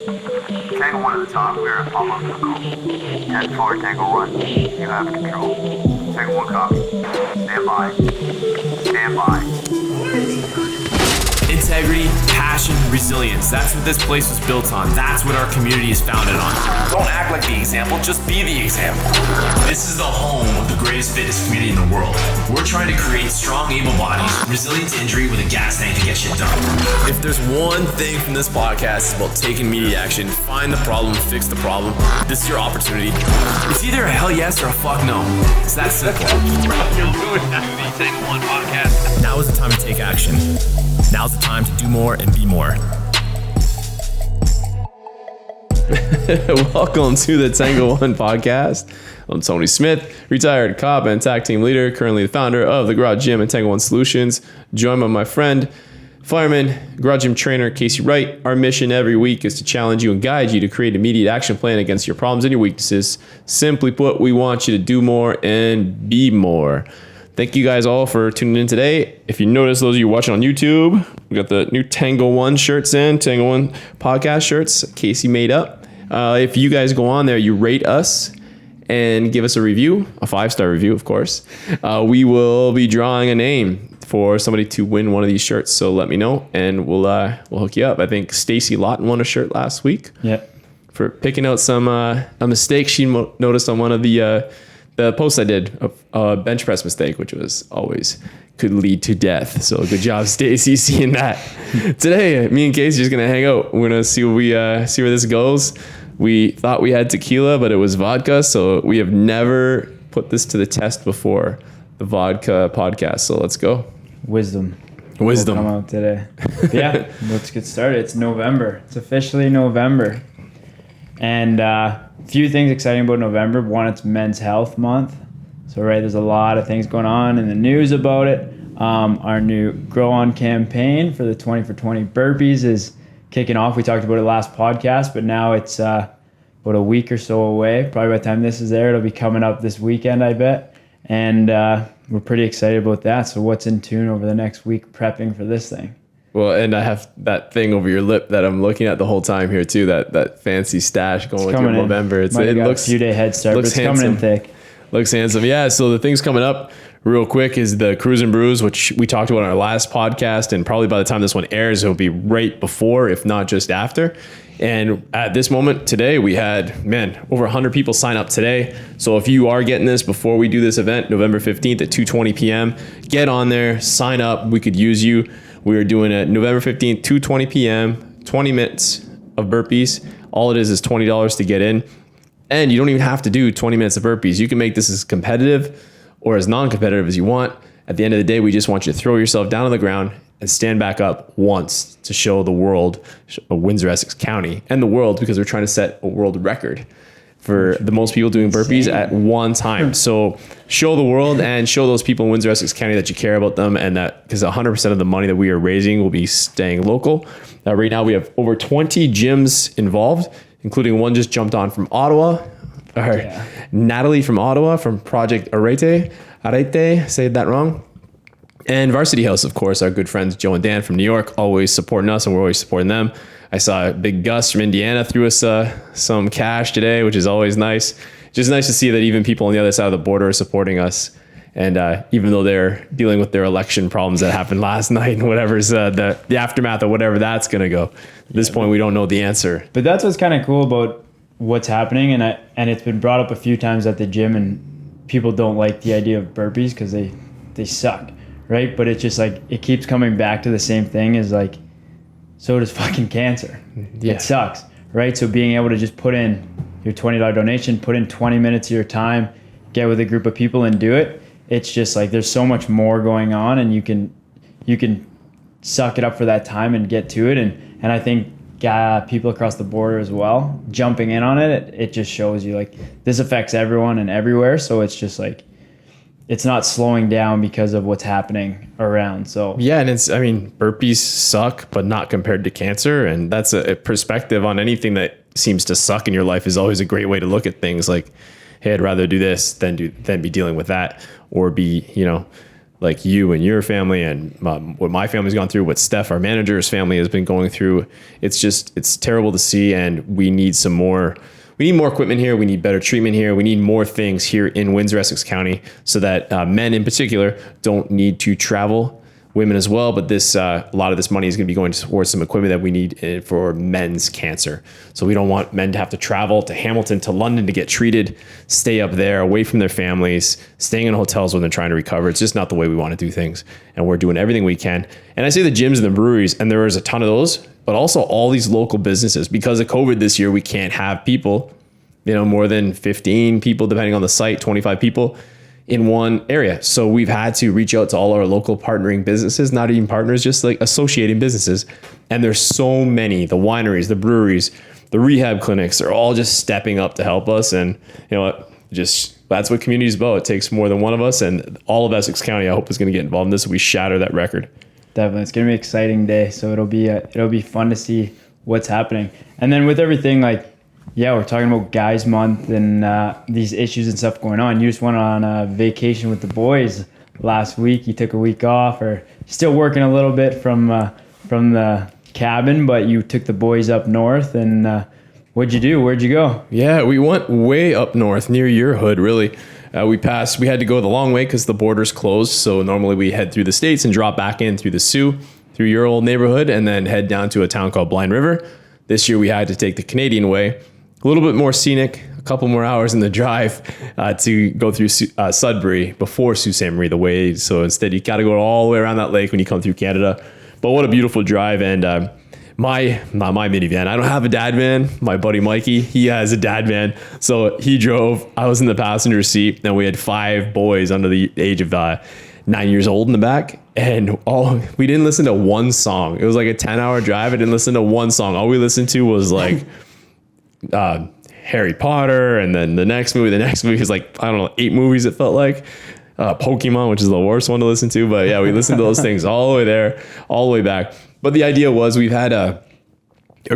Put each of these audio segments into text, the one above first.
Tango 1 at the top, we are at pop-up vehicle. 10-4, Tango 1, you have control. Tango 1 copy. Stand by. Stand by. Integrity, passion, resilience. That's what this place was built on. That's what our community is founded on. Don't act like the example, just be the example. This is the home of the greatest fitness community in the world. We're trying to create strong, able bodies, resilient to injury with a gas tank to get shit done. If there's one thing from this podcast, it's about taking immediate action. Find the problem, fix the problem. This is your opportunity. It's either a hell yes or a fuck no. It's that simple. You're doing that with the Tango 1 podcast. Now is the time to take action. Now's the time to do more and be more. Welcome to the Tango 1 podcast. I'm Tony Smith, retired cop and tag team leader, currently the founder of the Garage Gym and Tango 1 Solutions, joined by my friend, fireman, garage gym trainer Casey Wright. Our mission every week is to challenge you and guide you to create an immediate action plan against your problems and your weaknesses. Simply put, we want you to do more and be more. Thank you guys all for tuning in today. If you notice, those of you watching on YouTube, we got the new Tango 1 shirts in, Tango 1 podcast shirts Casey made up. If you guys go on there, you rate us and give us a review, a 5-star review, of course. We will be drawing a name for somebody to win one of these shirts. So let me know and we'll hook you up. I think Stacy Lawton won a shirt last week. Yep. For picking out some a mistake she noticed on one of the post I did, a bench press mistake, which was always could lead to death. So good job, Stacy, seeing that. Today, me and Casey are just gonna hang out. We're gonna see where this goes. We thought we had tequila, but it was vodka. So we have never put this to the test before, the vodka podcast. So let's go. Wisdom will come out today. Yeah, let's get started. It's November. It's officially November. And few things exciting about November. One, it's Men's Health Month. So, right, there's a lot of things going on in the news about it. Our new Grow On campaign for the 20 for 20 burpees is kicking off. We talked about it last podcast, but now it's about a week or so away. Probably by the time this is there, it'll be coming up this weekend, I bet. And we're pretty excited about that. So what's in tune over the next week prepping for this thing? Well, and I have that thing over your lip that I'm looking at the whole time here too. That fancy stash going with your November. It looks a few day head start, but it's handsome. coming in thick. Looks handsome. Yeah. So the things coming up real quick is the Cruise and Brews, which we talked about on our last podcast, and probably by the time this one airs, it'll be right before, if not just after. And at this moment today, we had, over 100 people sign up today. So if you are getting this before we do this event, November 15th at 2:20 p.m., get on there, sign up. We could use you. We are doing it November 15th, 2:20 p.m., 20 minutes of burpees. All it is $20 to get in. And you don't even have to do 20 minutes of burpees. You can make this as competitive or as non-competitive as you want. At the end of the day, we just want you to throw yourself down on the ground and stand back up once to show the world, Windsor, Essex County, and the world, because we're trying to set a world record for the most people doing burpees at one time. So show the world and show those people in Windsor, Essex County that you care about them, and that because 100% of the money that we are raising will be staying local. Right now we have over 20 gyms involved, including one just jumped on from Ottawa. Natalie from Ottawa from Project Arete, say that wrong. And Varsity House, of course, our good friends Joe and Dan from New York, always supporting us, and we're always supporting them. I saw Big Gus from Indiana threw us some cash today, which is always nice. Just nice to see that even people on the other side of the border are supporting us. And even though they're dealing with their election problems that happened last night and whatever's the aftermath of whatever that's going to go. At this point, we don't know the answer. But that's what's kind of cool about what's happening. And it's been brought up a few times at the gym, and people don't like the idea of burpees because they suck, right? But it's just like it keeps coming back to the same thing as like, so does fucking cancer. Yeah. It sucks, right? So being able to just put in your $20 donation, put in 20 minutes of your time, get with a group of people and do it. It's just like there's so much more going on, and you can suck it up for that time and get to it. And I think people across the border as well, jumping in on it just shows you like this affects everyone and everywhere. So it's just like it's not slowing down because of what's happening around. So yeah, and burpees suck, but not compared to cancer. And that's a perspective on anything that seems to suck in your life is always a great way to look at things. Like, hey, I'd rather do this than be dealing with that, or be, like you and your family and what my family's gone through, what Steph, our manager's family, has been going through. It's terrible to see, and we need more equipment here. We need better treatment here. We need more things here in Windsor, Essex County, so that men in particular don't need to travel, women as well. But a lot of this money is going to be going towards some equipment that we need for men's cancer. So we don't want men to have to travel to Hamilton, to London to get treated, stay up there away from their families, staying in hotels when they're trying to recover. It's just not the way we want to do things. And we're doing everything we can. And I say the gyms and the breweries, and there is a ton of those, but also all these local businesses. Because of COVID this year, we can't have people, more than 15 people, depending on the site, 25 people in one area. So we've had to reach out to all our local partnering businesses, not even partners, just like associating businesses. And there's so many, the wineries, the breweries, the rehab clinics, they're all just stepping up to help us. And you know what, that's what community is about. It takes more than one of us, and all of Essex County, I hope, is going to get involved in this. So we shatter that record. Definitely. It's going to be an exciting day. So it'll be fun to see what's happening. And then with everything, we're talking about Guys Month and these issues and stuff going on. You just went on a vacation with the boys last week. You took a week off, or still working a little bit from the cabin, but you took the boys up north. And what'd you do? Where'd you go? Yeah, we went way up north near your hood, really. We had to go the long way because the border's closed. So normally we head through the States and drop back in through the Sioux, through your old neighborhood, and then head down to a town called Blind River. This year we had to take the Canadian way. A little bit more scenic, a couple more hours in the drive to go through Sudbury before Sault Ste. Marie, the way. So instead, you got to go all the way around that lake when you come through Canada. But what a beautiful drive. And not my minivan. I don't have a dad van. My buddy Mikey, he has a dad van. So he drove. I was in the passenger seat, and we had 5 boys under the age of 9 years old in the back. And we didn't listen to one song. It was like a 10-hour drive. I didn't listen to one song. All we listened to was Harry Potter, and then the next movie is 8 movies, it felt like. Pokemon, which is the worst one to listen to, but yeah, we listened to those things all the way there, all the way back. But the idea was, we've had a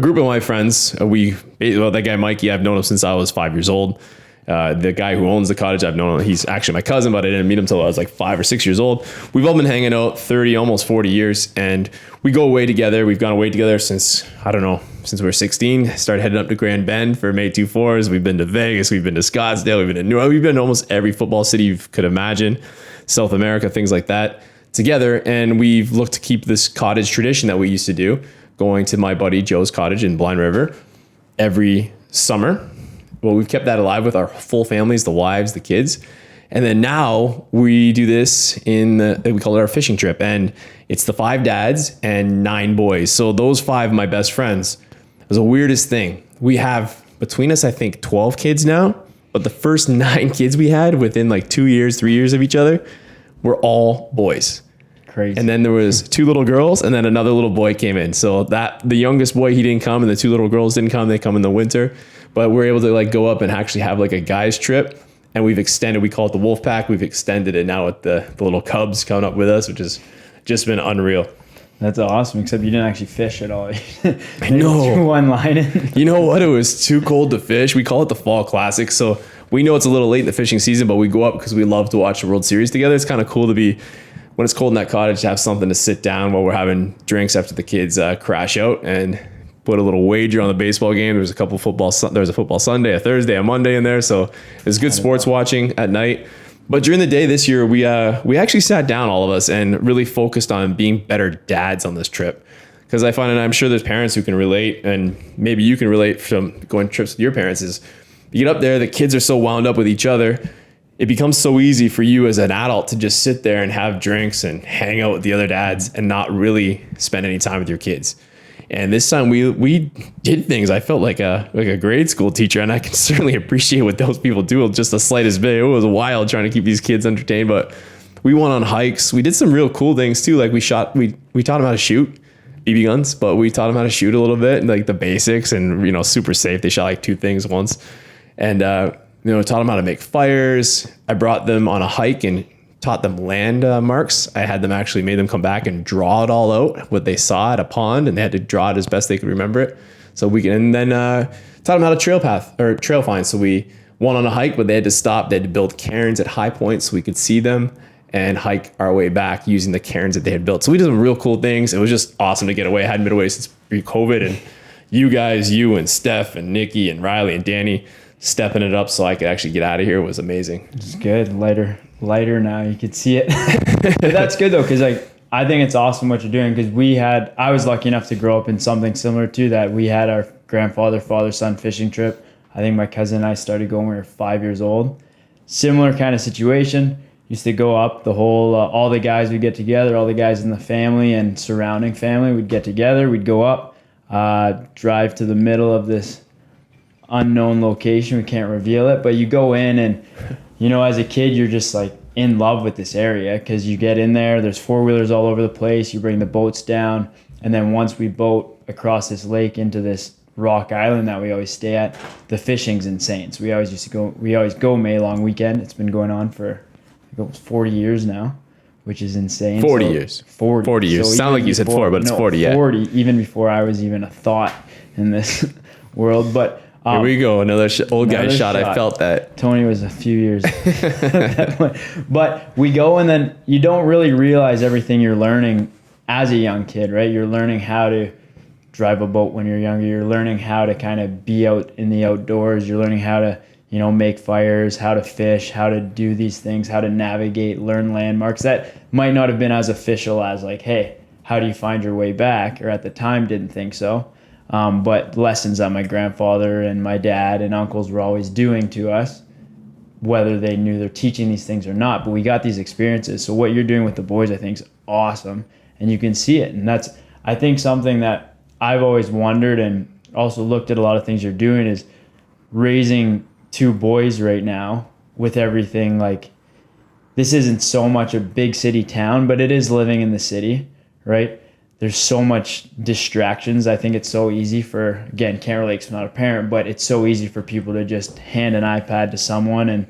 group of my friends. That guy Mikey, I've known him since I was 5 years old. The guy who owns the cottage, I've known him. He's actually my cousin, but I didn't meet him until I was 5 or 6 years old. We've all been hanging out 30, almost 40 years, and we go away together. We've gone away together since we were 16. Started heading up to Grand Bend for May 2-4s. We've been to Vegas. We've been to Scottsdale. We've been to almost every football city you could imagine, South America, things like that, together. And we've looked to keep this cottage tradition that we used to do, going to my buddy Joe's cottage in Blind River every summer. Well, we've kept that alive with our full families, the wives, the kids. And then now we do this we call it our fishing trip. And it's the 5 dads and 9 boys. So those 5 of my best friends. It was the weirdest thing. We have between us, I think, 12 kids now. But the first 9 kids we had within 2 years, 3 years of each other were all boys. Crazy. And then there was 2 little girls, and then another little boy came in. So the youngest boy, he didn't come, and the 2 little girls didn't come. They come in the winter. But we're able to go up and actually have a guys trip. And we've extended, we call it the Wolf Pack. We've extended it now with the little cubs coming up with us, which has just been unreal. That's awesome, except you didn't actually fish at all. I know. One line in. You know what? It was too cold to fish. We call it the Fall Classic. So we know it's a little late in the fishing season, but we go up because we love to watch the World Series together. It's kind of cool to be, when it's cold in that cottage, to have something to sit down while we're having drinks after the kids crash out and put a little wager on the baseball game. There was a football Sunday, a Thursday, a Monday in there. So it was good sports watching at night. But during the day this year, we actually sat down, all of us, and really focused on being better dads on this trip. Because I find, and I'm sure there's parents who can relate, and maybe you can relate from going trips with your parents, is you get up there, the kids are so wound up with each other. It becomes so easy for you as an adult to just sit there and have drinks and hang out with the other dads and not really spend any time with your kids. And this time we did things. I felt like a grade school teacher, and I can certainly appreciate what those people do. Just the slightest bit. It was wild trying to keep these kids entertained, but we went on hikes. We did some real cool things too. We taught them how to shoot BB guns, but we taught them how to shoot a little bit, the basics, and super safe. They shot 2 things once, and taught them how to make fires. I brought them on a hike and taught them landmarks. I had them actually made them come back and draw it all out, what they saw at a pond, and they had to draw it as best they could remember it. So and then taught them how to trail find. So we went on a hike, but they had to stop. They had to build cairns at high points so we could see them. and hike our way back using the cairns that they had built. So we did some real cool things. It was just awesome to get away. I hadn't been away since pre-COVID, and you and Steph and Nikki and Riley and Danny stepping it up so I could actually get out of here was amazing. It's good. Lighter now. You could see it. But that's good though, because like I think it's awesome what you're doing, because I was lucky enough to grow up in something similar to that. We had our grandfather, father-son fishing trip. I think my cousin and I started going when we were 5 years old. Similar kind of situation. Used to go up the whole, all the guys would get together, all the guys in the family and surrounding family would get together. We'd go up, drive to the middle of this unknown location. We can't reveal it, but you go in and, you know, as a kid, you're just like in love with this area because you get in there, there's four-wheelers all over the place. You bring the boats down. And then once we boat across this lake into this rock island that we always stay at, the fishing's insane. So we always go May long weekend. It's been going on for almost 40 years now, which is insane. 40 years. 40 years. So Sound like you said 4, but it's 40, yeah. 40, even before I was even a thought in this world. But here we go, another old guy shot. I felt that. Tony was a few years at that point. But we go, and then you don't really realize everything you're learning as a young kid, right? You're learning how to drive a boat when you're younger. You're learning how to kind of be out in the outdoors. You're learning how to, you know, make fires, how to fish, how to do these things, how to navigate, learn landmarks. That might not have been as official as like, hey, how do you find your way back? Or at the time didn't think so. But lessons that my grandfather and my dad and uncles were always doing to us, whether they knew they're teaching these things or not. But we got these experiences. So what you're doing with the boys, I think, is awesome. And you can see it. And that's, I think, something that I've always wondered and also looked at a lot of things you're doing is raising 2 boys right now with everything. Like, this isn't so much a big city town, but it is living in the city, right? There's so much distractions. I think it's so easy for, again, can't relate because I'm not a parent, but it's so easy for people to just hand an iPad to someone and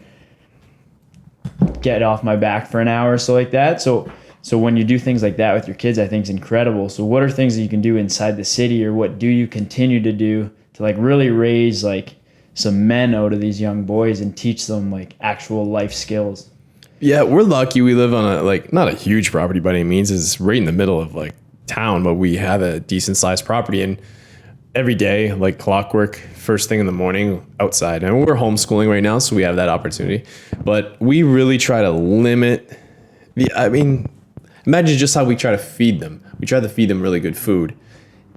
get off my back for an hour or so like that. So when you do things like that with your kids, I think it's incredible. So what are things that you can do inside the city, or what do you continue to do to like really raise like some men out of these young boys and teach them like actual life skills? Yeah, we're lucky. We live on a, like, not a huge property by any means. It's right in the middle of like town, but we have a decent sized property, and every day, like clockwork, first thing in the morning outside. And we're homeschooling right now, so we have that opportunity. But we really try to limit imagine just how we try to feed them. We try to feed them really good food.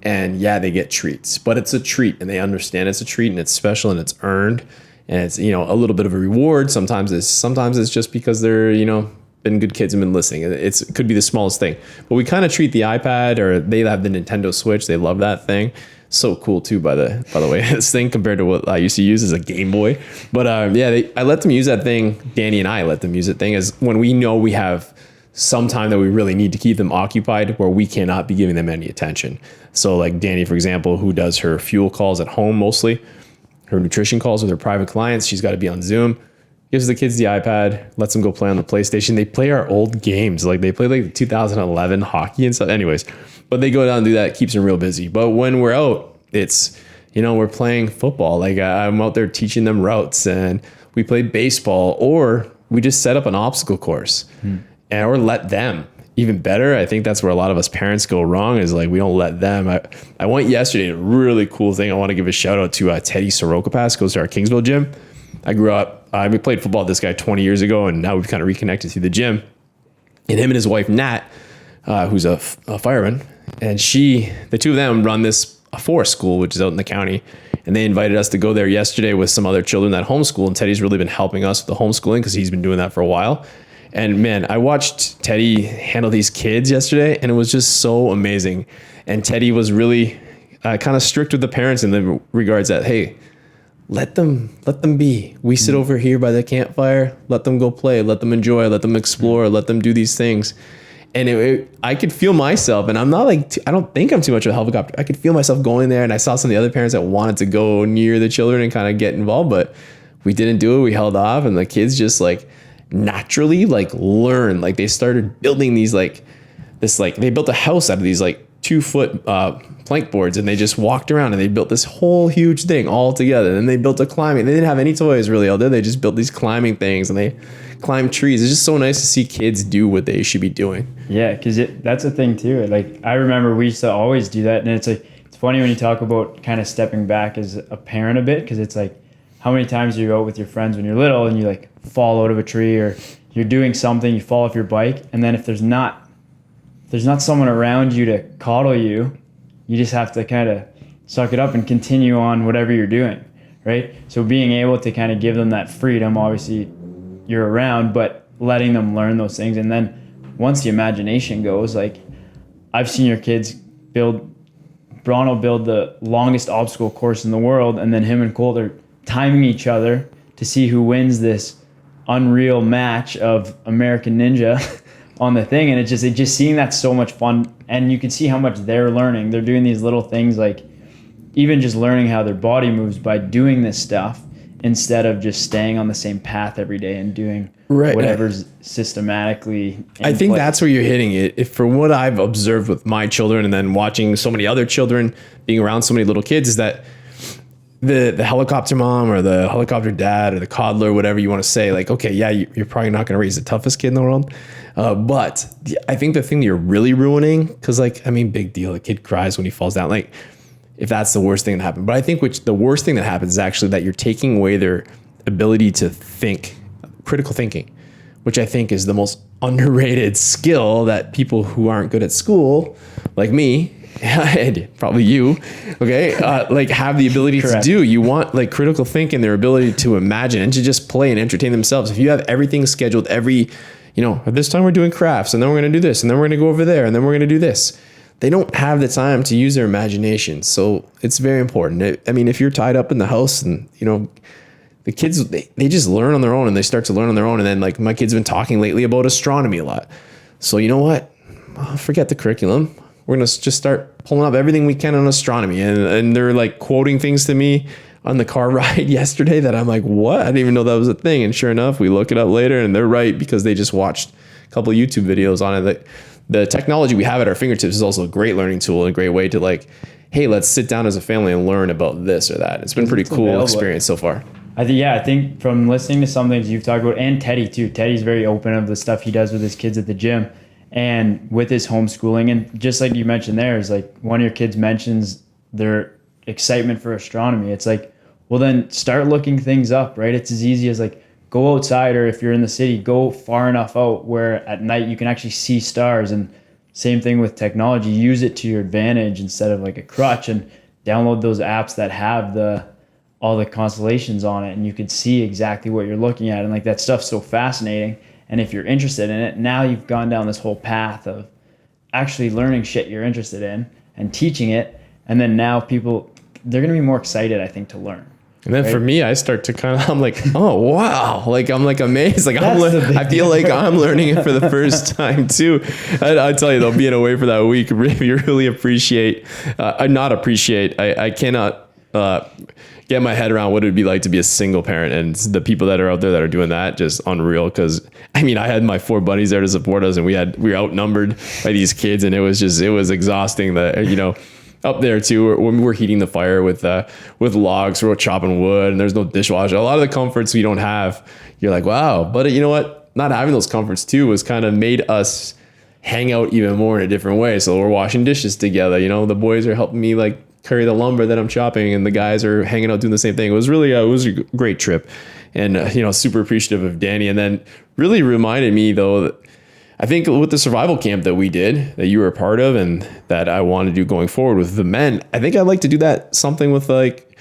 And yeah, they get treats, but it's a treat, and they understand it's a treat, and it's special, and it's earned, and it's, you know, a little bit of a reward. Sometimes it's just because they're, you know, been good kids and been listening. It could be the smallest thing, but we kind of treat the iPad, or they have the Nintendo Switch. They love that thing. So cool too, by the way, this thing compared to what I used to use as a Game Boy. But I let them use that thing. Danny and I let them use that thing as when we know we have some time that we really need to keep them occupied where we cannot be giving them any attention. So like Danny, for example, who does her fuel calls at home mostly, her nutrition calls with her private clients, she's got to be on Zoom, gives the kids the iPad, lets them go play on the PlayStation. They play our old games. Like they play like 2011 hockey and stuff. Anyways, but they go down and do that. It keeps them real busy. But when we're out, it's, you know, we're playing football. Like I'm out there teaching them routes, and we play baseball, or we just set up an obstacle course. Or let them. Even better, I think that's where a lot of us parents go wrong, is like we don't let them. I went yesterday, a really cool thing. I want to give a shout out to Teddy Sorokapas, goes to our Kingsville gym. I grew up, we played football with this guy 20 years ago, and now we've kind of reconnected through the gym. And him and his wife, Nat, who's a fireman, and the two of them run this forest school, which is out in the county. And they invited us to go there yesterday with some other children that homeschool. And Teddy's really been helping us with the homeschooling because he's been doing that for a while. And man, I watched Teddy handle these kids yesterday, and it was just so amazing. And Teddy was really kind of strict with the parents in the regards that, hey, let them be. We sit over here by the campfire. Let them go play. Let them enjoy. Let them explore. Let them do these things. And I could feel myself, and I'm not like, I don't think I'm too much of a helicopter. I could feel myself going there, and I saw some of the other parents that wanted to go near the children and kind of get involved, but we didn't do it. We held off, and the kids just like naturally like learn. Like they started building these like this, like they built a house out of these like 2-foot plank boards, and they just walked around and they built this whole huge thing all together. And then they built a climbing. They didn't have any toys really out there. They just built these climbing things, and they climb trees. It's just so nice to see kids do what they should be doing. Yeah, because that's a thing too. Like I remember we used to always do that, and it's like it's funny when you talk about kind of stepping back as a parent a bit, because it's like how many times you're out with your friends when you're little and you like fall out of a tree, or you're doing something, you fall off your bike, and then if there's not someone around you to coddle you, you just have to kind of suck it up and continue on whatever you're doing, right? So being able to kind of give them that freedom, obviously you're around, but letting them learn those things. And then once the imagination goes, like I've seen your kids Braun will build the longest obstacle course in the world, and then him and Colt are timing each other to see who wins this unreal match of American Ninja on the thing. And it just seeing that so much fun, and you can see how much they're learning. They're doing these little things, like even just learning how their body moves by doing this stuff instead of just staying on the same path every day and doing whatever's systematically. I think that's where you're hitting it. If from what I've observed with my children, and then watching so many other children, being around so many little kids, is that the helicopter mom or the helicopter dad or the coddler, whatever you want to say, like, okay, yeah, you're probably not going to raise the toughest kid in the world. But I think the thing that you're really ruining, because like, I mean, big deal. A kid cries when he falls down. Like, if that's the worst thing that happened. But I think the worst thing that happens is actually that you're taking away their ability to think, critical thinking, which I think is the most underrated skill that people who aren't good at school, like me, and probably you, okay, like have the ability to do. You want like critical thinking, their ability to imagine and to just play and entertain themselves. If you have everything scheduled at this time we're doing crafts, and then we're going to do this, and then we're going to go over there, and then we're going to do this. They don't have the time to use their imagination. So it's very important. I mean, if you're tied up in the house and, the kids, they just learn on their own, and they start to learn on their own. And then like my kid's been talking lately about astronomy a lot. So you know what? Forget the curriculum. We're going to just start pulling up everything we can on astronomy. And they're like quoting things to me on the car ride yesterday that I'm like, what? I didn't even know that was a thing. And sure enough, we look it up later, and they're right because they just watched a couple of YouTube videos on it. That the technology we have at our fingertips is also a great learning tool and a great way to like, hey, let's sit down as a family and learn about this or that. It's been a pretty cool experience so far. I think from listening to some things you've talked about, and Teddy too. Teddy's very open of the stuff he does with his kids at the gym and with his homeschooling. And just like you mentioned there, is like one of your kids mentions their excitement for astronomy. It's like, well, then start looking things up, right? It's as easy as like, go outside, or if you're in the city, go far enough out where at night you can actually see stars. And same thing with technology, use it to your advantage instead of like a crutch, and download those apps that have all the constellations on it, and you can see exactly what you're looking at. And like that stuff's so fascinating. And if you're interested in it, now you've gone down this whole path of actually learning shit you're interested in and teaching it. And then now people, they're going to be more excited, I think, to learn. And then for me, I start to I'm like, oh, wow. Like, I'm like amazed. Like, I feel like I'm learning it for the first time too. I tell you though, being away for that week, you really appreciate, I cannot get my head around what it would be like to be a single parent. And the people that are out there that are doing that, just unreal. Cause I mean, I had my 4 buddies there to support us, and we were outnumbered by these kids, and it was exhausting that, up there too, when we were heating the fire with logs, we were chopping wood, and there's no dishwasher. A lot of the comforts we don't have. You're like, wow. But you know what? Not having those comforts too was kind of made us hang out even more in a different way. So we're washing dishes together. The boys are helping me like carry the lumber that I'm chopping, and the guys are hanging out doing the same thing. It was really it was a great trip, and super appreciative of Danny. And then really reminded me though that I think with the survival camp that we did, that you were a part of, and that I want to do going forward with the men, I think I'd like to do that something with like,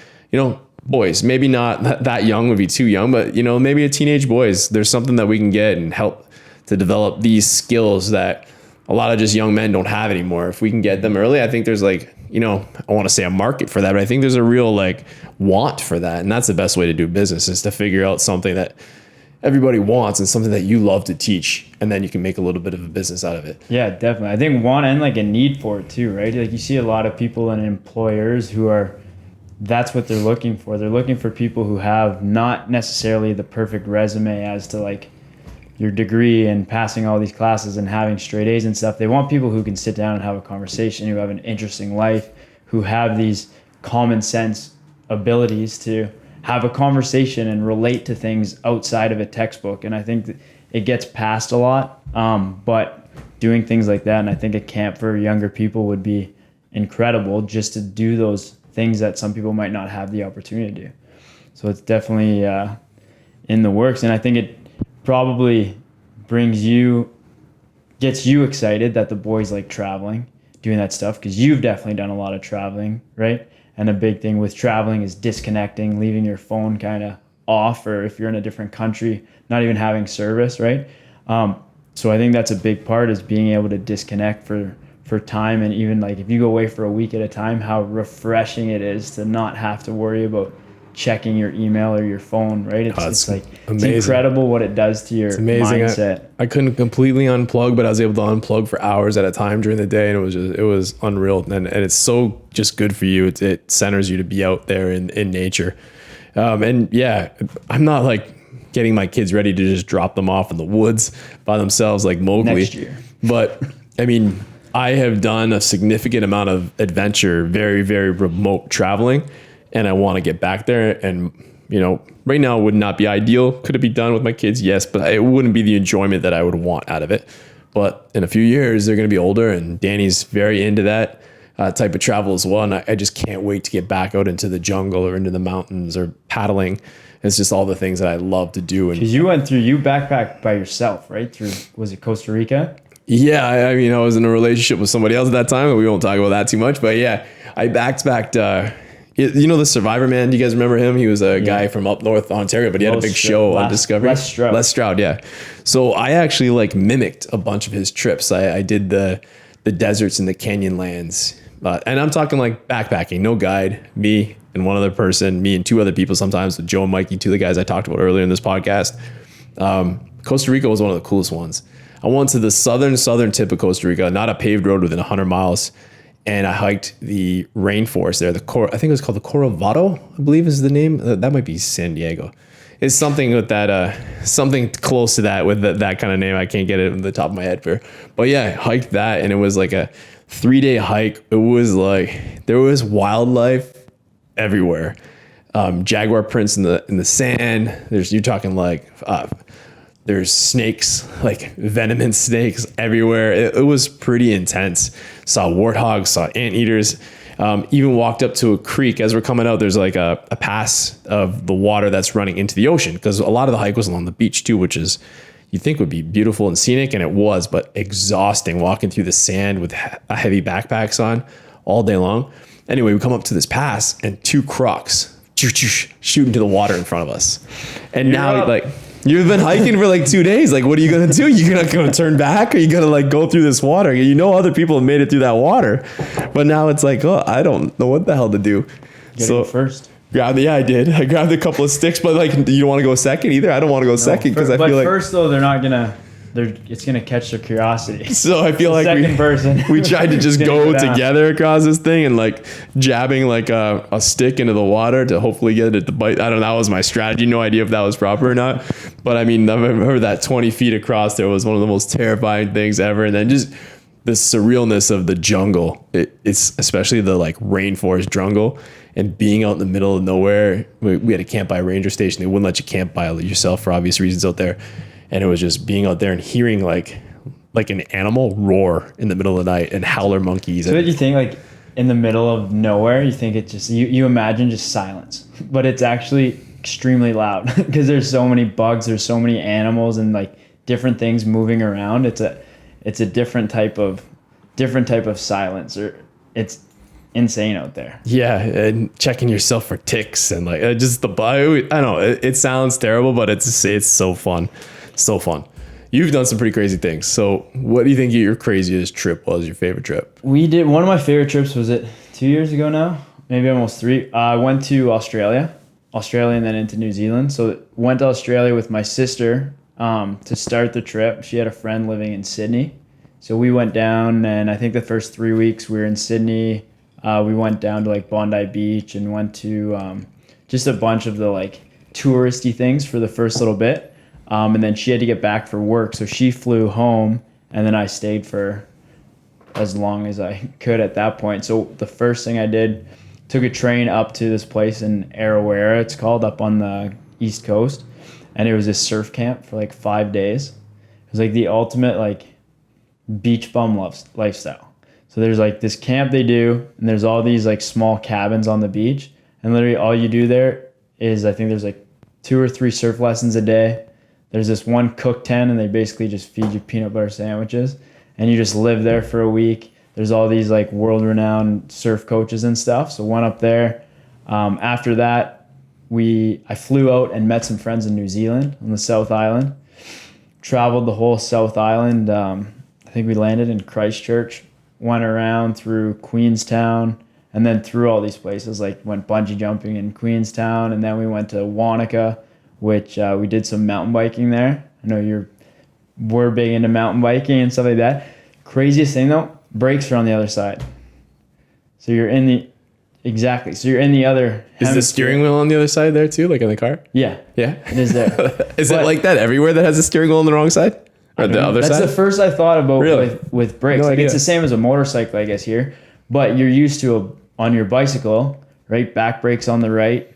boys, maybe not that young, would be too young, but maybe a teenage boys. There's something that we can get and help to develop these skills that a lot of just young men don't have anymore. If we can get them early, I think there's like, I want to say a market for that, but I think there's a real like want for that. And that's the best way to do business, is to figure out something that everybody wants and something that you love to teach, and then you can make a little bit of a business out of it. Yeah, definitely. I think want and like a need for it too, right? Like you see a lot of people and employers who that's what they're looking for. They're looking for people who have not necessarily the perfect resume as to like your degree and passing all these classes and having straight A's and stuff. They want people who can sit down and have a conversation, who have an interesting life, who have these common sense abilities to have a conversation and relate to things outside of a textbook. And I think that it gets passed a lot, but doing things like that, and I think a camp for younger people would be incredible, just to do those things that some people might not have the opportunity to do. So it's definitely in the works, and I think it probably gets you excited that the boys like traveling, doing that stuff, because you've definitely done a lot of traveling, right? And a big thing with traveling is disconnecting, leaving your phone kind of off, or if you're in a different country, not even having service, right? So I think that's a big part, is being able to disconnect for time. And even like if you go away for a week at a time, how refreshing it is to not have to worry about checking your email or your phone, right? It's like amazing. It's incredible what it does to your mindset. I couldn't completely unplug, but I was able to unplug for hours at a time during the day, and it was unreal. And it's so just good for you. It centers you to be out there in nature. And yeah, I'm not like getting my kids ready to just drop them off in the woods by themselves like Mowgli. Next year. But I mean, I have done a significant amount of adventure, very, very remote traveling, and I want to get back there. And, you know, right now would not be ideal. Could it be done with my kids? Yes, but it wouldn't be the enjoyment that I would want out of it. But in a few years, they're going to be older, and Danny's very into that type of travel as well. And I just can't wait to get back out into the jungle or into the mountains or paddling. It's just all the things that I love to do. Because you backpacked by yourself, right? Was it Costa Rica? Yeah, I mean, I was in a relationship with somebody else at that time, and we won't talk about that too much. But yeah, I backpacked. You know the Survivor Man? Do you guys remember him? He was a guy from up north Ontario, but he had a big show on Discovery. Les Stroud, yeah. So I actually like mimicked a bunch of his trips. I did the deserts and the canyon lands, and I'm talking like backpacking, no guide, me and one other person, me and two other people sometimes, with Joe and Mikey, two of the guys I talked about earlier in this podcast. Costa Rica was one of the coolest ones. I went to the southern tip of Costa Rica, not a paved road within 100 miles. And I hiked the rainforest there. I think it was called the Corcovado, I believe is the name. That might be San Diego. It's something with that, something close to that with that kind of name. I can't get it on the top of my head for. But yeah, I hiked that, and it was like a 3-day hike. It was like, there was wildlife everywhere. Jaguar prints in the sand. You're talking like, there's snakes, like venomous snakes everywhere. It was pretty intense. Saw warthogs, saw anteaters, even walked up to a creek. As we're coming out, there's like a pass of the water that's running into the ocean, because a lot of the hike was along the beach too, which is, you think would be beautiful and scenic, and it was, but exhausting walking through the sand with heavy backpacks on all day long. Anyway, we come up to this pass, and 2 crocs shoot into the water in front of us. And now like, you've been hiking for like 2 days. Like, what are you going to do? You're not going to turn back, or you're going to like go through this water? You know, other people have made it through that water, but now it's like, oh, I don't know what the hell to do. So first, I did. I grabbed a couple of sticks, but like, you don't want to go second either. I don't want to go second, because I feel like first though, it's gonna catch their curiosity. So I feel like we tried to just go together across this thing, and like jabbing like a stick into the water to hopefully get it to bite. I don't know. That was my strategy. No idea if that was proper or not. But I mean, I remember that 20 feet across there was one of the most terrifying things ever. And then just the surrealness of the jungle. It's especially the like rainforest jungle, and being out in the middle of nowhere. We had to camp by a ranger station. They wouldn't let you camp by yourself for obvious reasons out there. And it was just being out there and hearing like an animal roar in the middle of the night, and howler monkeys. So what do you think, like in the middle of nowhere, you think it just, you imagine just silence, but it's actually extremely loud because there's so many bugs, there's so many animals and like different things moving around. It's a different type of silence, or it's insane out there. Yeah, and checking yourself for ticks and like just I don't know. It sounds terrible, but it's so fun. So fun. You've done some pretty crazy things. So what do you think your craziest trip was, your favorite trip? We did, one of my favorite trips, was it 2 years ago now? Maybe almost 3. I went to Australia, and then into New Zealand. So went to Australia with my sister to start the trip. She had a friend living in Sydney. So we went down, and I think the first 3 weeks we were in Sydney. We went down to like Bondi Beach and went to just a bunch of the like touristy things for the first little bit. And then she had to get back for work, so she flew home, and then I stayed for as long as I could at that point. So the first thing I did took a train up to this place in Arawera, it's called, up on the East Coast. And it was this surf camp for like 5 days. It was like the ultimate like beach bum lifestyle. So there's like this camp they do, and there's all these like small cabins on the beach. And literally all you do there is, I think there's like 2 or 3 surf lessons a day. There's this one cook tent, and they basically just feed you peanut butter sandwiches. And you just live there for a week. There's all these like world-renowned surf coaches and stuff. So went up there. After that, I flew out and met some friends in New Zealand on the South Island. Traveled the whole South Island. I think we landed in Christchurch. Went around through Queenstown, and then through all these places. Like went bungee jumping in Queenstown, and then we went to Wanaka, which we did some mountain biking there. I know we're big into mountain biking and stuff like that. Craziest thing though, brakes are on the other side. So you're in the other Is the steering wheel on the other side there too, like in the car? Yeah. Yeah. It is there. Is it like that everywhere that has a steering wheel on the wrong side? Or the other side? That's the first I thought about Really? with brakes. No Like idea. it's the same as a motorcycle, I guess, here. But you're used to on your bicycle, right? Back brakes on the right,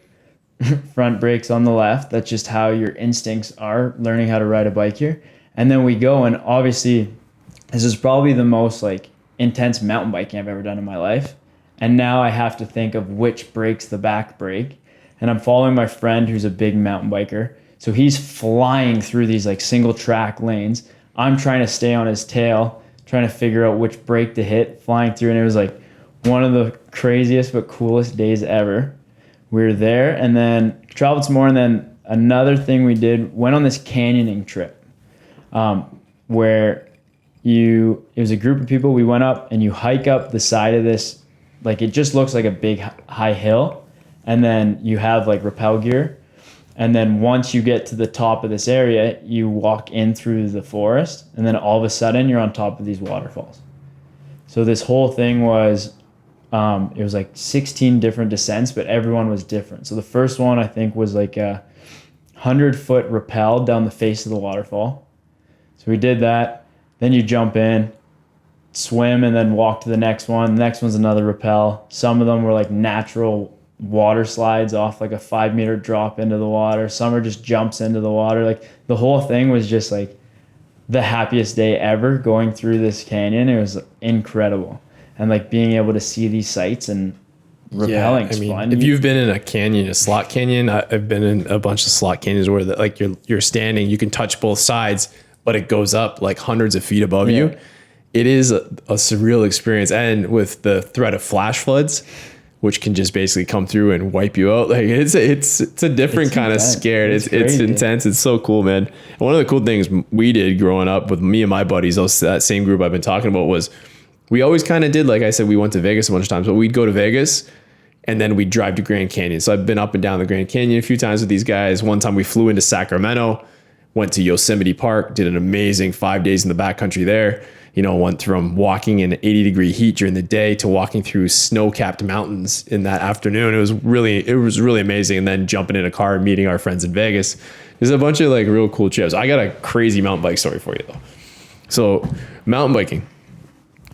front brakes on the left. That's just how your instincts are learning how to ride a bike here. And then we go, and obviously this is probably the most like intense mountain biking I've ever done in my life. And now I have to think of which brake's the back brake. And I'm following my friend who's a big mountain biker. So he's flying through these like single track lanes. I'm trying to stay on his tail, trying to figure out which brake to hit, flying through. And it was like one of the craziest but coolest days ever. We were there and then traveled some more. And then another thing we did, went on this canyoning trip where it was a group of people. We went up and you hike up the side of this, like it just looks like a big high hill. And then you have like rappel gear. And then once you get to the top of this area, you walk in through the forest. And then all of a sudden you're on top of these waterfalls. So this whole thing was, it was like 16 different descents, but everyone was different. So the first one I think was like a 100-foot rappel down the face of the waterfall. So we did that. Then you jump in, swim, and then walk to the next one. The next one's another rappel. Some of them were like natural water slides off like a 5-meter drop into the water. Some are just jumps into the water. Like the whole thing was just like the happiest day ever going through this canyon. It was incredible. And like being able to see these sights and rappelling is fun. If you've been in a canyon, a slot canyon, I've been in a bunch of slot canyons where like you're standing, you can touch both sides, but it goes up like hundreds of feet above you. It is a surreal experience. And with the threat of flash floods, which can just basically come through and wipe you out. Like it's a different kind of scared. It's intense. It's so cool, man. And one of the cool things we did growing up with me and my buddies, that same group I've been talking about, was we always kind of did, like I said, we went to Vegas a bunch of times, but we'd go to Vegas and then we'd drive to Grand Canyon. So I've been up and down the Grand Canyon a few times with these guys. One time we flew into Sacramento, went to Yosemite Park, did an amazing 5 days in the backcountry there. You know, went from walking in 80-degree heat during the day to walking through snow-capped mountains in that afternoon. It was really amazing. And then jumping in a car and meeting our friends in Vegas. There's a bunch of like real cool trips. I got a crazy mountain bike story for you though. So mountain biking.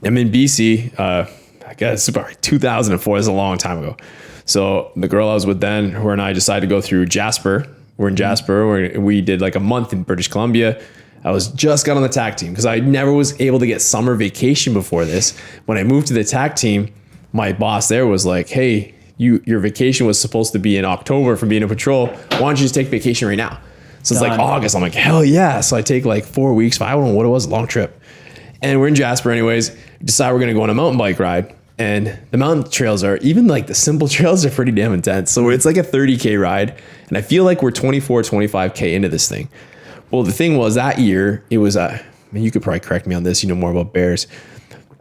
I'm in BC. I guess it's about 2004. This is a long time ago. So the girl I was with then, her and I decided to go through Jasper. We're in Jasper. We did like a month in British Columbia. I was just got on the TAC team because I never was able to get summer vacation before this. When I moved to the TAC team, my boss there was like, hey, your vacation was supposed to be in October from being a patrol. Why don't you just take vacation right now? So it's like August. I'm like, hell yeah. So I take like 4 weeks. I don't know what it was, a long trip. And we're in Jasper anyways. Decide we're going to go on a mountain bike ride. And the mountain trails are, even like the simple trails are pretty damn intense. So it's like a 30K ride. And I feel like we're 25K into this thing. Well, the thing was that year, it was, you could probably correct me on this, you know more about bears.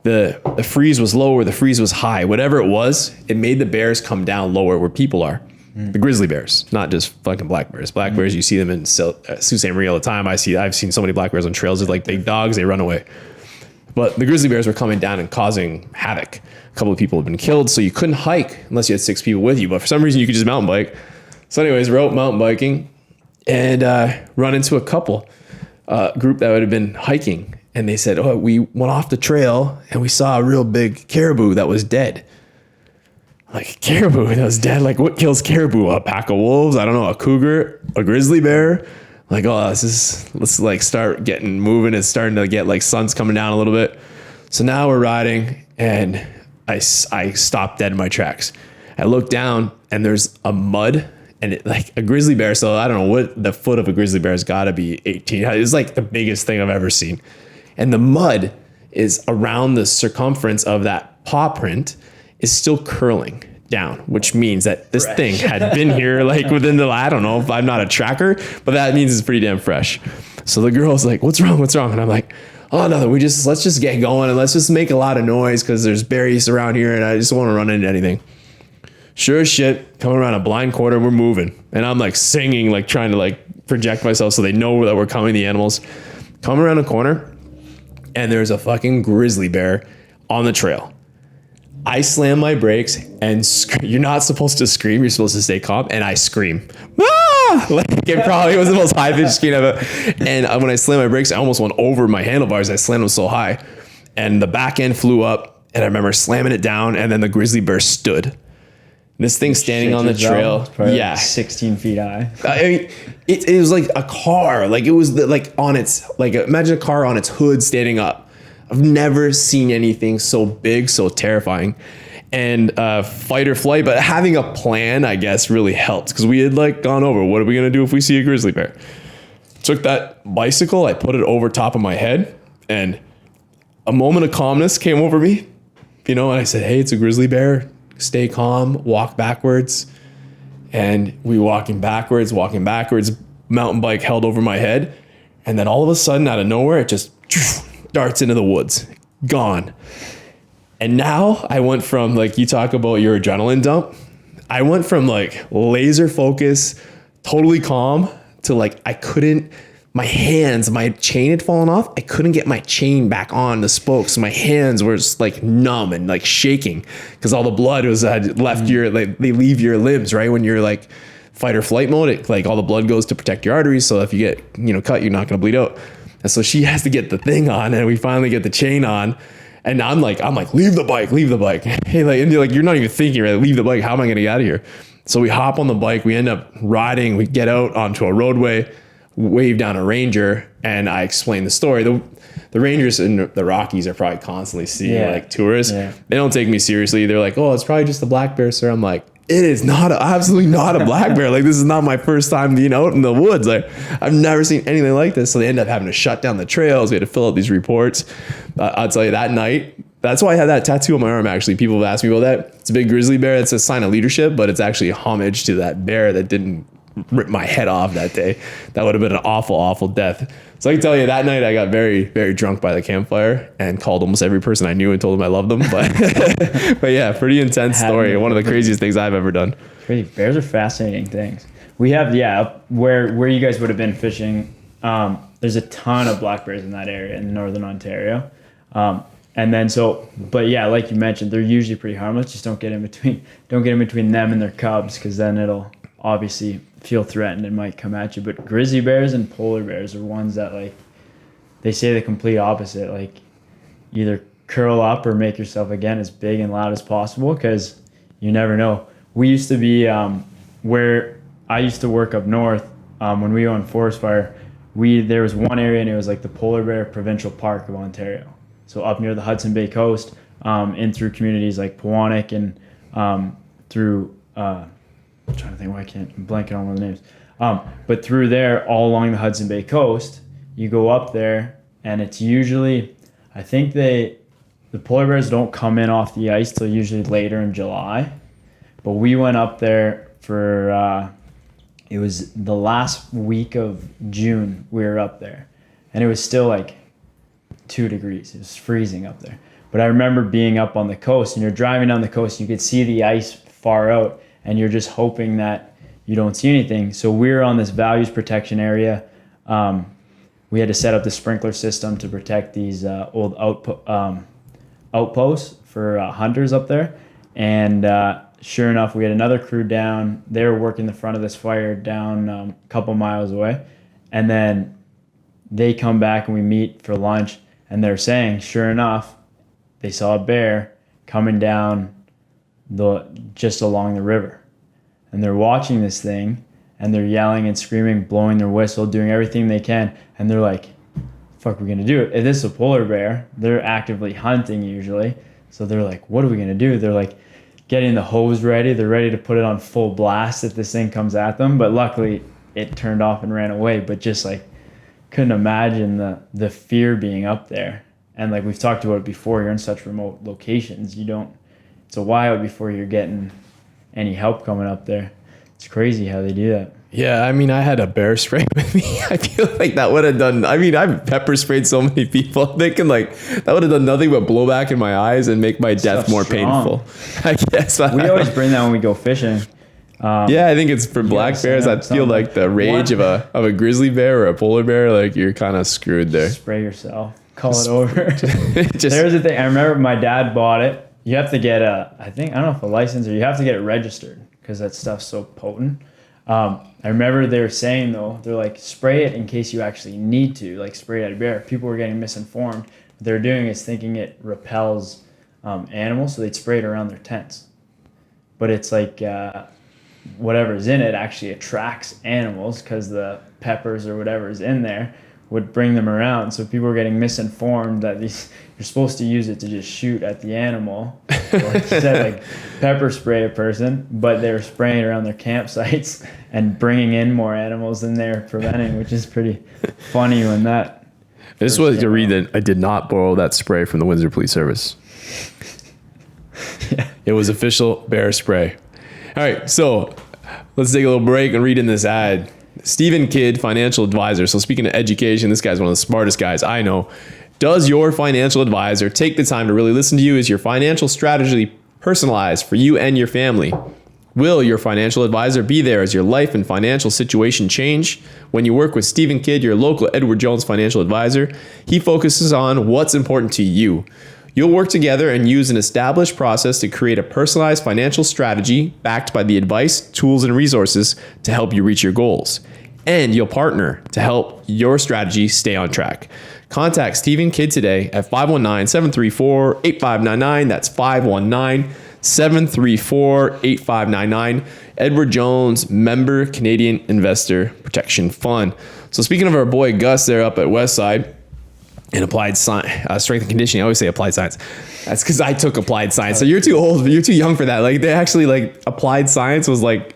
The freeze was lower, the freeze was high. Whatever it was, it made the bears come down lower where people are. The grizzly bears, not just fucking black bears. Black bears, you see them in Sault Ste. Marie all the time. I've seen so many black bears on trails. They're like big dogs, they run away. But the grizzly bears were coming down and causing havoc. A couple of people have been killed, so you couldn't hike unless you had 6 people with you. But for some reason, you could just mountain bike. So anyways, we're out mountain biking and run into a couple group that would have been hiking. And they said, we went off the trail and we saw a real big caribou that was dead. Like, caribou, that was dead. Like, what kills caribou? A pack of wolves? I don't know, a cougar, a grizzly bear? Like, oh, let's like start getting moving. It's starting to get like sun's coming down a little bit. So now we're riding and I stopped dead in my tracks. I look down and there's a mud and it, like a grizzly bear. So I don't know what the foot of a grizzly bear has got to be 18. It's like the biggest thing I've ever seen. And the mud is around the circumference of that paw print is still curling down, which means that this thing had been here like within the, I don't know if I'm not a tracker, but that means it's pretty damn fresh. So the girl's like, what's wrong? And I'm like, oh, nothing. Let's just get going and let's just make a lot of noise because there's berries around here and I just want to run into anything. Sure as shit, coming around a blind corner, we're moving. And I'm like singing, like trying to like project myself so they know that we're coming, the animals. Come around a corner and there's a fucking grizzly bear on the trail. I slam my brakes and you're not supposed to scream. You're supposed to stay calm. And I scream. Ah! Like it probably was the most high pitched scream ever. And when I slammed my brakes, I almost went over my handlebars. I slammed them so high and the back end flew up and I remember slamming it down and then the grizzly bear stood. This thing standing on the trail. Yeah. Like 16 feet high. I mean, it was like a car. Like it was like on its, like imagine a car on its hood standing up. I've never seen anything so big, so terrifying, and fight or flight. But having a plan, I guess, really helped because we had like gone over what are we gonna do if we see a grizzly bear. Took that bicycle, I put it over top of my head, and a moment of calmness came over me, and I said, "Hey, it's a grizzly bear. Stay calm. Walk backwards." And we walking backwards. Mountain bike held over my head, and then all of a sudden, out of nowhere, it just darts into the woods, gone. And now I went from like, you talk about your adrenaline dump. I went from like laser focus, totally calm to like, my chain had fallen off. I couldn't get my chain back on the spokes. My hands were just like numb and like shaking because all the blood had left they leave your limbs, right? When you're like fight or flight mode, like all the blood goes to protect your arteries. So if you get, cut, you're not going to bleed out. And so she has to get the thing on and we finally get the chain on. And I'm like, leave the bike. Hey, and you're not even thinking, right? Leave the bike. How am I going to get out of here? So we hop on the bike. We end up riding. We get out onto a roadway, wave down a ranger. And I explain the story. The rangers in the Rockies are probably constantly seeing like tourists. Yeah. They don't take me seriously. They're like, oh, it's probably just a black bear, sir. I'm like, it is absolutely not a black bear. Like, this is not my first time being out in the woods. Like, I've never seen anything like this. So they end up having to shut down the trails. We had to fill out these reports. I'll tell you, that night, that's why I had that tattoo on my arm, actually. People have asked me about that. It's a big grizzly bear. It's a sign of leadership, but it's actually a homage to that bear that didn't rip my head off that day. That would have been an awful, awful death. So I can tell you, that night I got very, very drunk by the campfire and called almost every person I knew and told them I loved them. But yeah, pretty intense story. One of the craziest things I've ever done. Crazy. Bears are fascinating things. We have, where you guys would have been fishing, there's a ton of black bears in that area in northern Ontario. And then but yeah, like you mentioned, they're usually pretty harmless. Just don't get in between them and their cubs, because then it'll obviously feel threatened and might come at you. But grizzly bears and polar bears are ones that, like, they say the complete opposite. Like, either curl up or make yourself again as big and loud as possible, because you never know. We used to be where I used to work up north, when we owned Forest Fire. There was one area, and it was like the Polar Bear Provincial Park of Ontario. So up near the Hudson Bay coast, in through communities like Pewanik and through I'm trying to think why I'm blanking on one of the names. But through there, all along the Hudson Bay coast, you go up there, and it's usually, I think the polar bears don't come in off the ice till usually later in July. But we went up there for, it was the last week of June we were up there. And it was still like 2 degrees. It was freezing up there. But I remember being up on the coast, and you're driving down the coast, you could see the ice far out, and you're just hoping that you don't see anything. So we were on this values protection area. We had to set up the sprinkler system to protect these old outposts for hunters up there. And sure enough, we had another crew down. They were working the front of this fire down a couple miles away. And then they come back and we meet for lunch, and they're saying, sure enough, they saw a bear coming down just along the river. And they're watching this thing and they're yelling and screaming, blowing their whistle, doing everything they can. And they're like, fuck, we're going to do it. If this is a polar bear, they're actively hunting usually. So they're like, what are we going to do? They're like getting the hose ready. They're ready to put it on full blast if this thing comes at them. But luckily it turned off and ran away. But just like, couldn't imagine the fear being up there. And like we've talked about it before, you're in such remote locations. It's a while before you're getting any help coming up there. It's crazy how they do that. Yeah, I mean, I had a bear spray with me. I feel like that would have done, I mean, I've pepper sprayed so many people. I'm thinking like that would have done nothing but blow back in my eyes and make my death more painful. I guess. We always bring that when we go fishing. Yeah, I think it's for black bears. I feel like the rage of a grizzly bear or a polar bear, like you're kind of screwed there. Spray yourself. Call it over. There's the thing. I remember my dad bought it. You have to get I don't know if a license or you have to get it registered because that stuff's so potent. I remember they were saying though, they're like, spray it in case you actually need to, like spray it at a bear. People were getting misinformed. What they're doing is thinking it repels animals, so they'd spray it around their tents. But it's like whatever's in it actually attracts animals because the peppers or whatever is in there would bring them around. So people were getting misinformed that you're supposed to use it to just shoot at the animal. So like you said, like pepper spray a person, but they were spraying it around their campsites and bringing in more animals than they're preventing, which is pretty funny when that. This was to read that I did not borrow that spray from the Windsor Police Service. Yeah. It was official bear spray. All right, so let's take a little break and read in this ad. Stephen Kidd, financial advisor. So speaking of education, this guy's one of the smartest guys I know. Does your financial advisor take the time to really listen to you? Is your financial strategy personalized for you and your family? Will your financial advisor be there as your life and financial situation change? When you work with Stephen Kidd, your local Edward Jones financial advisor, he focuses on what's important to you. You'll work together and use an established process to create a personalized financial strategy backed by the advice, tools, and resources to help you reach your goals. And you'll partner to help your strategy stay on track. Contact Stephen Kidd today at 519-734-8599. That's 519-734-8599. Edward Jones, member Canadian Investor Protection Fund. So speaking of our boy Gus there up at Westside, in applied science, strength and conditioning. I always say applied science. That's because I took applied science. So you're too old, but you're too young for that. Like they actually like applied science was like,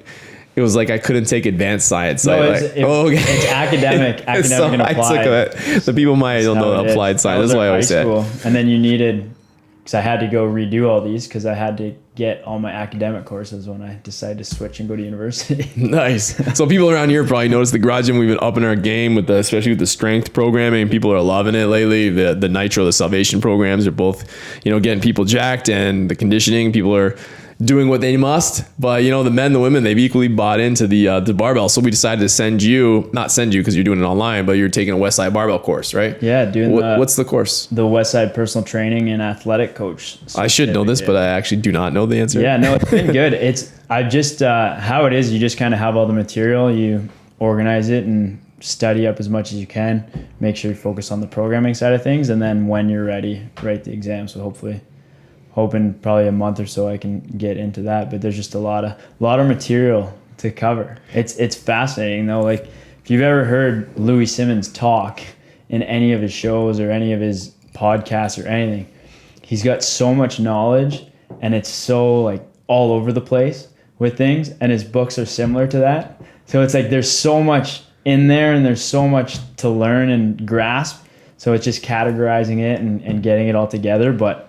it was like I couldn't take advanced science. So it's academic so and applied. I took it. The people might don't know applied science. That's why I always say it. And then you needed, because I had to go redo all these because I had to get all my academic courses when I decided to switch and go to university. Nice. So people around here probably noticed the garage gym. We've been upping our game with especially with the strength programming. People are loving it lately. The Nitro, the Salvation programs are both, getting people jacked, and the conditioning. People are doing what they must, but the men, the women, they've equally bought into the barbell. So we decided to not send you because you're doing it online, but you're taking a Westside barbell course, right? Yeah, doing what's the course? The Westside personal training and athletic coach. I should know this, but I actually do not know the answer. Yeah, no, it's been good. I just how it is. You just kind of have all the material, you organize it and study up as much as you can. Make sure you focus on the programming side of things, and then when you're ready, write the exam. So hoping probably a month or so I can get into that, but there's just a lot of material to cover. It's fascinating though. Like if you've ever heard Louis Simmons talk in any of his shows or any of his podcasts or anything, he's got so much knowledge and it's so like all over the place with things, and his books are similar to that. So it's like there's so much in there and there's so much to learn and grasp. So it's just categorizing it and getting it all together. But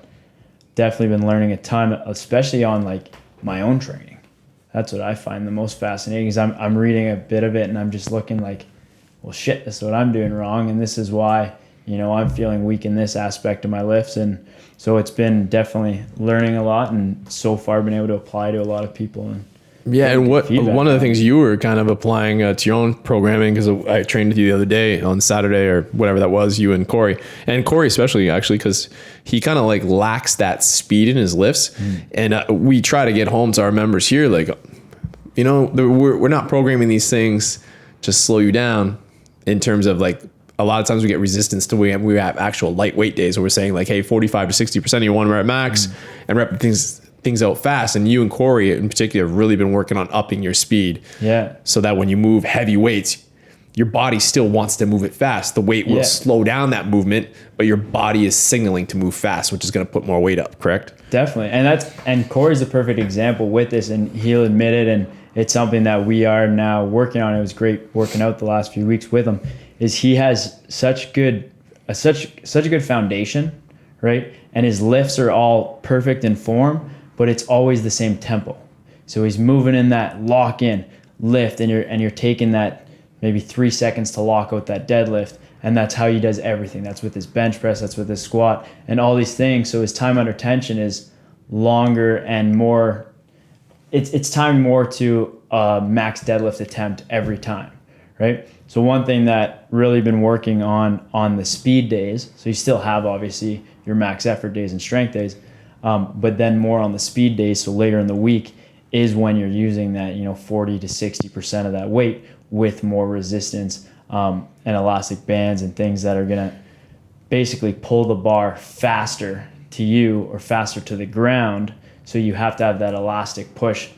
definitely been learning a ton, especially on like my own training. That's what I find the most fascinating, is I'm reading a bit of it and I'm just looking like, well shit, this is what I'm doing wrong, and this is why I'm feeling weak in this aspect of my lifts. And so it's been definitely learning a lot, and so far been able to apply to a lot of people. And yeah, and one of the things you were kind of applying to your own programming, because I trained with you the other day on Saturday or whatever that was, you and Corey especially, actually, because he kind of like lacks that speed in his lifts. And we try to get home to our members here, like, we're not programming these things to slow you down in terms of like, a lot of times we get resistance to we have actual lightweight days where we're saying like, hey, 45 to 60% of your 1 rep max and rep things things out fast. And you and Corey in particular have really been working on upping your speed. Yeah. So that when you move heavy weights, your body still wants to move it fast. The weight will slow down that movement, but your body is signaling to move fast, which is going to put more weight up, correct? Definitely. And Corey's the perfect example with this, and he'll admit it, and it's something that we are now working on. It was great working out the last few weeks with him, is he has such a good foundation, right? And his lifts are all perfect in form, but it's always the same tempo. So he's moving in that lock in lift, and you're taking that maybe 3 seconds to lock out that deadlift. And that's how he does everything. That's with his bench press, that's with his squat, and all these things. So his time under tension is longer and more, it's timed more to a max deadlift attempt every time, right? So one thing that really been working on the speed days, so you still have obviously your max effort days and strength days, but then more on the speed days, so later in the week, is when you're using that 40 to 60% of that weight with more resistance and elastic bands and things that are going to basically pull the bar faster to you or faster to the ground. So you have to have that elastic push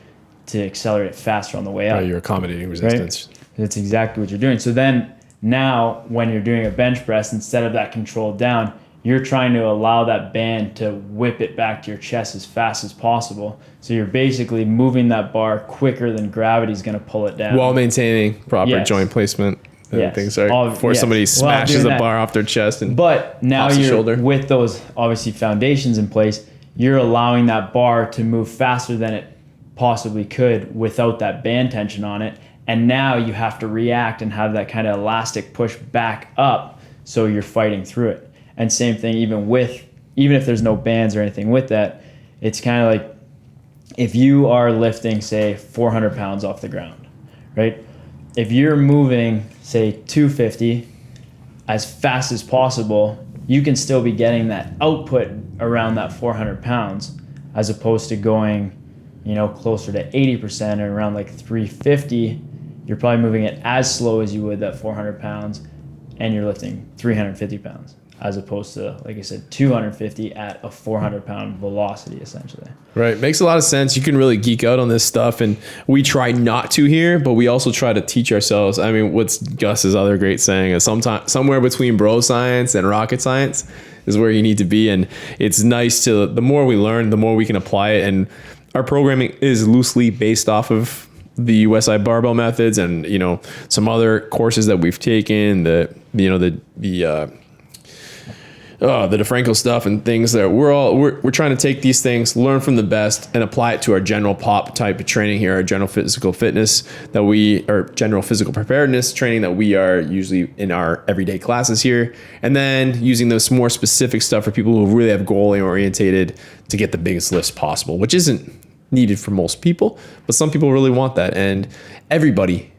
to accelerate faster on the way up. Right, you're accommodating resistance. Right? That's exactly what you're doing. So then now when you're doing a bench press, instead of that controlled down, you're trying to allow that band to whip it back to your chest as fast as possible. So you're basically moving that bar quicker than gravity's going to pull it down. While maintaining proper joint placement and things, right? Before somebody smashes a bar off their chest and but now off the you're shoulder. With those obviously foundations in place, you're allowing that bar to move faster than it possibly could without that band tension on it. And now you have to react and have that kind of elastic push back up, so you're fighting through it. And same thing even if there's no bands or anything with that, it's kind of like if you are lifting, say, 400 pounds off the ground, right? If you're moving, say, 250 as fast as possible, you can still be getting that output around that 400 pounds as opposed to going, closer to 80% or around like 350. You're probably moving it as slow as you would that 400 pounds, and you're lifting 350 pounds. As opposed to, like I said, 250 at a 400-pound velocity, essentially. Right. Makes a lot of sense. You can really geek out on this stuff, and we try not to here, but we also try to teach ourselves. I mean, what's Gus's other great saying is somewhere between bro science and rocket science is where you need to be. And it's nice the more we learn, the more we can apply it. And our programming is loosely based off of the USI barbell methods and, some other courses that we've taken, the DeFranco stuff and things that we're trying to take these things, learn from the best, and apply it to our general pop type of training here, our general physical fitness general physical preparedness training that we are usually in our everyday classes here. And then using this more specific stuff for people who really have goal orientated to get the biggest lifts possible, which isn't needed for most people, but some people really want that. And everybody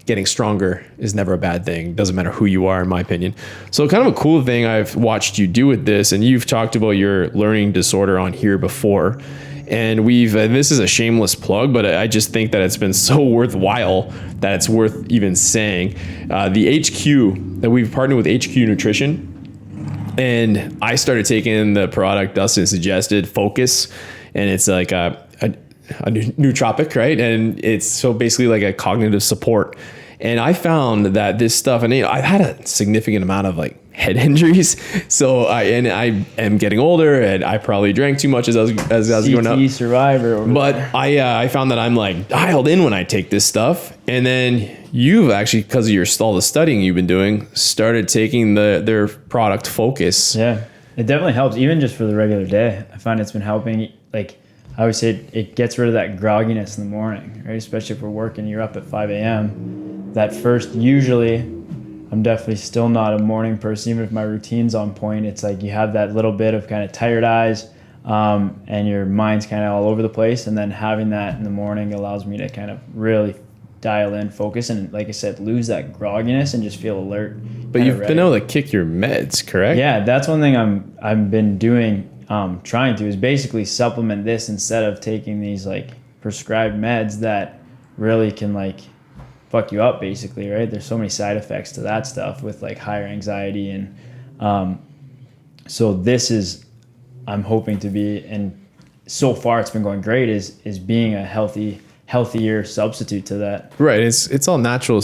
getting stronger is never a bad thing. Doesn't matter who you are, in my opinion. So kind of a cool thing I've watched you do with this, and you've talked about your learning disorder on here before, and this is a shameless plug, but I just think that it's been so worthwhile that it's worth even saying. The HQ, that we've partnered with HQ Nutrition, and I started taking the product Dustin suggested, Focus, and it's like a nootropic, right? And it's so basically like a cognitive support. And I found that this stuff, and I've had a significant amount of like head injuries. So I am getting older, and I probably drank too much as I was going up. Survivor. But I found that I'm like dialed in when I take this stuff. And then you've actually, because of all the studying you've been doing, started taking their product Focus. Yeah, it definitely helps, even just for the regular day. I find it's been helping. Like I would say, it gets rid of that grogginess in the morning, right? Especially if we're working, you're up at 5 a.m. That first, usually, I'm definitely still not a morning person, even if my routine's on point. It's like you have that little bit of kind of tired eyes, and your mind's kind of all over the place. And then having that in the morning allows me to kind of really dial in, focus, and like I said, lose that grogginess and just feel alert. But you've been able to kick your meds, correct? Yeah, that's one thing I've been doing. Trying to is basically supplement this instead of taking these like prescribed meds that really can like fuck you up basically, right? There's so many side effects to that stuff with like higher anxiety, and so this is, I'm hoping to be, and so far it's been going great is being a healthier substitute to that. Right. It's all natural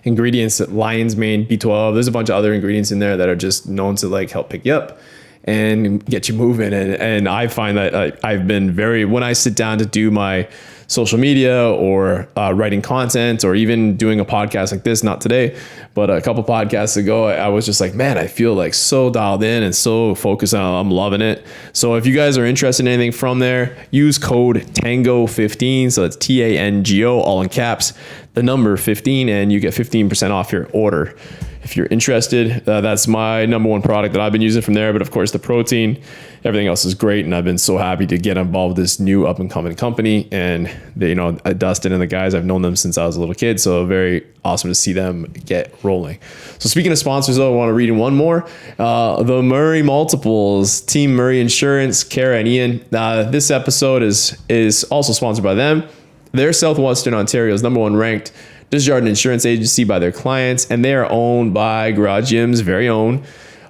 ingredients, lion's mane, B12. There's a bunch of other ingredients in there that are just known to like help pick you up and get you moving. And I find that I've been when I sit down to do my social media or writing content or even doing a podcast like this, not today, but a couple podcasts ago, I was just like, man, I feel like so dialed in and so focused on it. I'm loving it. So if you guys are interested in anything from there, use code TANGO15. So it's TANGO, all in caps, the number 15, and you get 15% off your order. If you're interested, that's my number one product that I've been using from there. But of course, the protein, everything else is great. And I've been so happy to get involved with this new up and coming company. And they, Dustin and the guys, I've known them since I was a little kid. So very awesome to see them get rolling. So speaking of sponsors, though, I want to read in one more. The Murray Multiples, Team Murray Insurance, Kara and Ian. This episode is also sponsored by them. They're Southwestern Ontario's number one ranked Desjardins insurance agency by their clients, and they are owned by Garage Gym's very own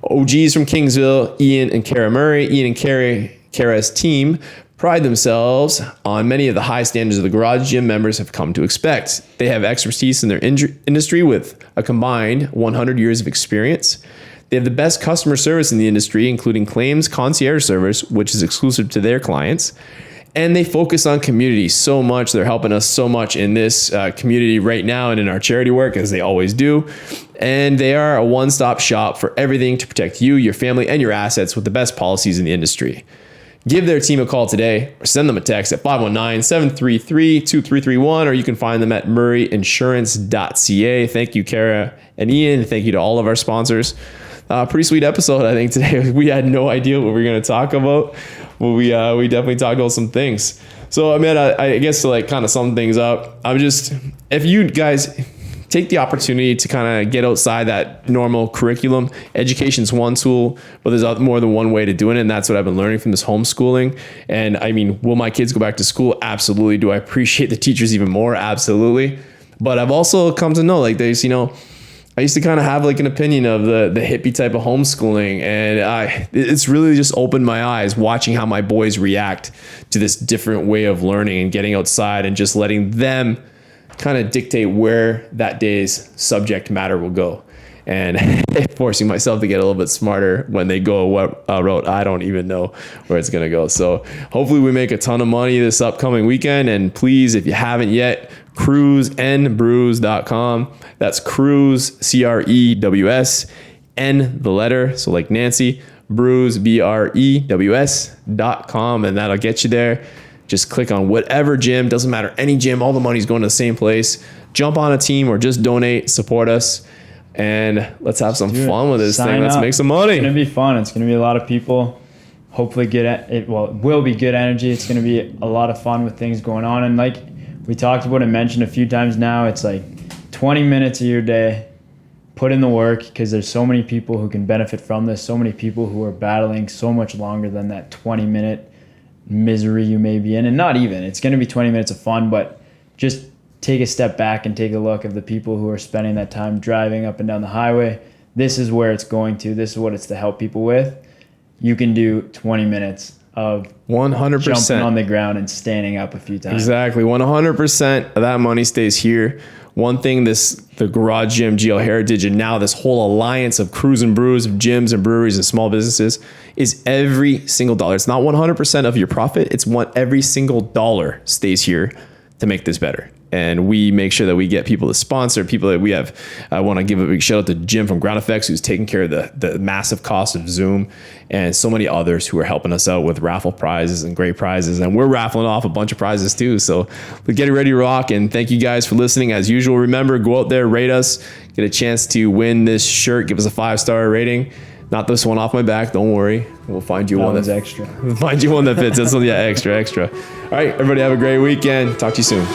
OGs from Kingsville, Ian and Kara Murray. Ian and Kara's team pride themselves on many of the high standards of the Garage Gym members have come to expect. They have expertise in their industry with a combined 100 years of experience. They have the best customer service in the industry, including claims concierge service, which is exclusive to their clients. And they focus on community so much. They're helping us so much in this community right now and in our charity work, as they always do. And they are a one-stop shop for everything to protect you, your family, and your assets with the best policies in the industry. Give their team a call today or send them a text at 519-733-2331, or you can find them at murrayinsurance.ca. Thank you, Kara and Ian. Thank you to all of our sponsors. Pretty sweet episode, I think, today. We had no idea what we were going to talk about. Well, we definitely talked about some things. So, I mean, I guess to like kind of sum things up, if you guys take the opportunity to kind of get outside that normal curriculum, education's one tool, but there's more than one way to doing it. And that's what I've been learning from this homeschooling. And I mean, will my kids go back to school? Absolutely. Do I appreciate the teachers even more? Absolutely. But I've also come to know, like, there's, I used to kind of have like an opinion of the hippie type of homeschooling, and it's really just opened my eyes watching how my boys react to this different way of learning and getting outside and just letting them kind of dictate where that day's subject matter will go, and forcing myself to get a little bit smarter when they go what route I don't even know where it's going to go. So hopefully we make a ton of money this upcoming weekend, and please, if you haven't yet, cruiseandbrews.com. That's cruise, CREWS, N the letter, so like Nancy, brews, BREWS.com, and that'll get you there. Just click on whatever gym, doesn't matter, any gym, all the money's going to the same place. Jump on a team or just donate, support us, and let's have some fun with this thing. Let's make some money. It's going to be fun. It's going to be a lot of people. Hopefully it will be good energy. It's going to be a lot of fun with things going on, and like we talked about and mentioned a few times now, it's like 20 minutes of your day, put in the work, because there's so many people who can benefit from this, so many people who are battling so much longer than that 20-minute misery you may be in. And not even, it's going to be 20 minutes of fun, but just take a step back and take a look at the people who are spending that time driving up and down the highway. This is where it's going to. This is what it's to help people with. You can do 20 minutes of 100% jumping on the ground and standing up a few times. Exactly. 100% of that money stays here. One thing the Garage Gym, GL Heritage, and now this whole alliance of Crews and Brews, of gyms and breweries and small businesses, is every single dollar. It's not 100% of your profit. It's every single dollar stays here to make this better. And we make sure that we get people to sponsor, people that we have. I want to give a big shout out to Jim from Ground Effects, who's taking care of the massive cost of Zoom, and so many others who are helping us out with raffle prizes and great prizes. And we're raffling off a bunch of prizes too. So we're getting ready to rock. And thank you guys for listening. As usual, remember, go out there, rate us, get a chance to win this shirt. Give us a 5-star rating. Not this one off my back. Don't worry. We'll find you one that's extra. We'll find you one that fits. That's extra. All right, everybody have a great weekend. Talk to you soon.